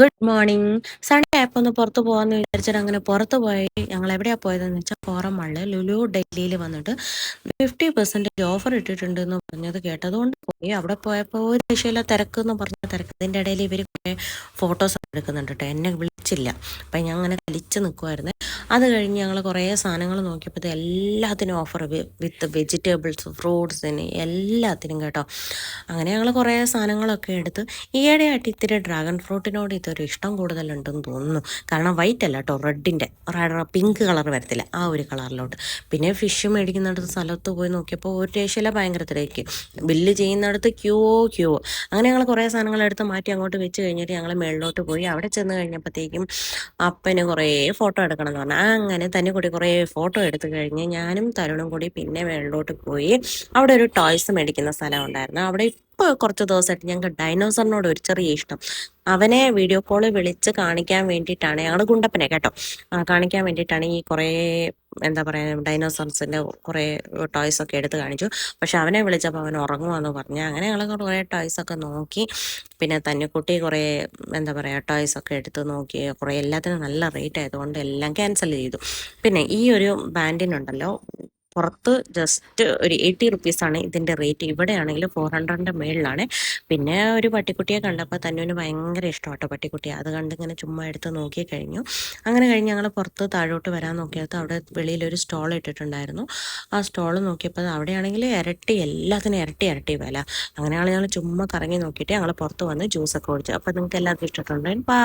Good morning. Sunday ആയപ്പോ ഒന്ന് പുറത്ത് പോകാന്ന് വിചാരിച്ചിട്ട് അങ്ങനെ പുറത്ത് പോയി. ഞങ്ങൾ എവിടെയാ പോയതെന്ന് വെച്ചാൽ കോറമള്ള് ലുലു ഡൽഹിയിൽ വന്നിട്ട് 50% ഓഫർ ഇട്ടിട്ടുണ്ട് എന്ന് പറഞ്ഞത് കേട്ടതുകൊണ്ട് പോയി. അവിടെ പോയപ്പോൾ ഒരു രക്ഷയില്ല, തിരക്ക് എന്ന് പറഞ്ഞ തിരക്ക്. ഇതിൻ്റെ ഇടയിൽ ഇവർ കുറേ ഫോട്ടോസ് എടുക്കുന്നുണ്ട് കേട്ടോ. എന്നെ വിളിച്ചില്ല, അപ്പം ഞാൻ അങ്ങനെ കളിച്ച് നിൽക്കുമായിരുന്നു. അത് കഴിഞ്ഞ് ഞങ്ങൾ കുറേ സാധനങ്ങൾ നോക്കിയപ്പോൾ എല്ലാത്തിനും ഓഫർ, വിത്ത് വെജിറ്റബിൾസ്, ഫ്രൂട്ട്സിന്, എല്ലാത്തിനും കേട്ടോ. അങ്ങനെ ഞങ്ങൾ കുറേ സാധനങ്ങളൊക്കെ എടുത്ത്. ഈയിടെയായിട്ട് ഇത്തിരി ഡ്രാഗൺ ഫ്രൂട്ടിനോട് ഇതൊരു ഇഷ്ടം കൂടുതലുണ്ടെന്ന് തോന്നുന്നു. കാരണം വൈറ്റ് അല്ല കേട്ടോ, റെഡിൻ്റെ പിങ്ക് കളർ വരത്തില്ല, ആ ഒരു കളറിലോട്ട്. പിന്നെ ഫിഷ് മേടിക്കുന്നിടത്ത് സ്ഥലത്ത് പോയി നോക്കിയപ്പോൾ ഒരു രക്ഷയില്ല, ഭയങ്കര തിരക്ക്. ബില്ല് ചെയ്യുന്നിടത്ത് ക്യൂ. അങ്ങനെ ഞങ്ങൾ കുറേ സാധനങ്ങൾ എടുത്ത് മാറ്റി അങ്ങോട്ട് വെച്ച് കഴിഞ്ഞിട്ട് ഞങ്ങൾ മേളിലോട്ട് പോയി. അവിടെ ചെന്ന് കഴിഞ്ഞപ്പോഴത്തേക്കും അപ്പന് കുറേ ഫോട്ടോ എടുക്കണം എന്ന് പറഞ്ഞാൽ അങ്ങനെ തന്നെ കൂടി കുറേ ഫോട്ടോ എടുത്തു കഴിഞ്ഞ് ഞാനും തരുണും കൂടി പിന്നെ മേളിലോട്ട് പോയി. അവിടെ ഒരു ടോയ്സ് മേടിക്കുന്ന സ്ഥലം ഉണ്ടായിരുന്നു. അവിടെ ഇപ്പോൾ കുറച്ച് ദിവസമായിട്ട് ഞങ്ങൾക്ക് ഡൈനോസറിനോട് ഒരു ചെറിയ ഇഷ്ടം. അവനെ വീഡിയോ കോള് വിളിച്ച് കാണിക്കാൻ വേണ്ടിയിട്ടാണ്, ഞങ്ങൾ ഗുണ്ടപ്പനെ കേട്ടോ, കാണിക്കാൻ വേണ്ടിയിട്ടാണ് ഈ കുറേ എന്താ പറയുക ഡൈനോസർസിൻ്റെ കുറേ ടോയ്സൊക്കെ എടുത്ത് കാണിച്ചു. പക്ഷെ അവനെ വിളിച്ചപ്പോൾ അവൻ ഉറങ്ങുവാന്ന് പറഞ്ഞു. അങ്ങനെ ഞങ്ങൾ കുറേ ടോയ്സൊക്കെ നോക്കി. പിന്നെ തന്നെക്കുട്ടി കുറേ എന്താ പറയുക ടോയ്സൊക്കെ എടുത്ത് നോക്കി. കുറേ എല്ലാത്തിനും നല്ല റേറ്റ് ആയതുകൊണ്ട് എല്ലാം ക്യാൻസൽ ചെയ്തു. പിന്നെ ഈ ഒരു ബാൻഡിനുണ്ടല്ലോ, പുറത്ത് ജസ്റ്റ് ഒരു 80 റുപ്പീസാണ് ഇതിൻ്റെ റേറ്റ്. ഇവിടെ ആണെങ്കിൽ 400ൻ്റെ മേളിലാണ്. പിന്നെ ഒരു പട്ടിക്കുട്ടിയെ കണ്ടപ്പോൾ തന്നുവിന് ഭയങ്കര ഇഷ്ടമാട്ടോ പട്ടിക്കുട്ടിയെ. അത് കണ്ട് ഇങ്ങനെ ചുമ്മാ എടുത്ത് നോക്കി കഴിഞ്ഞു. അങ്ങനെ കഴിഞ്ഞ് ഞങ്ങൾ പുറത്ത് താഴോട്ട് വരാൻ നോക്കിയത് അവിടെ വെളിയിലൊരു സ്റ്റോൾ ഇട്ടിട്ടുണ്ടായിരുന്നു. ആ സ്റ്റോൾ നോക്കിയപ്പോൾ അവിടെയാണെങ്കിൽ എല്ലാത്തിനും ഇരട്ടി വില. അങ്ങനെയാണ് ഞങ്ങൾ ചുമ്മാ കറങ്ങി നോക്കിയിട്ട് ഞങ്ങൾ പുറത്ത് വന്ന് ജ്യൂസൊക്കെ കുടിച്ചു. അപ്പോൾ നിങ്ങൾക്ക് എല്ലാവർക്കും ഇഷ്ടപ്പെട്ടുണ്ടോ?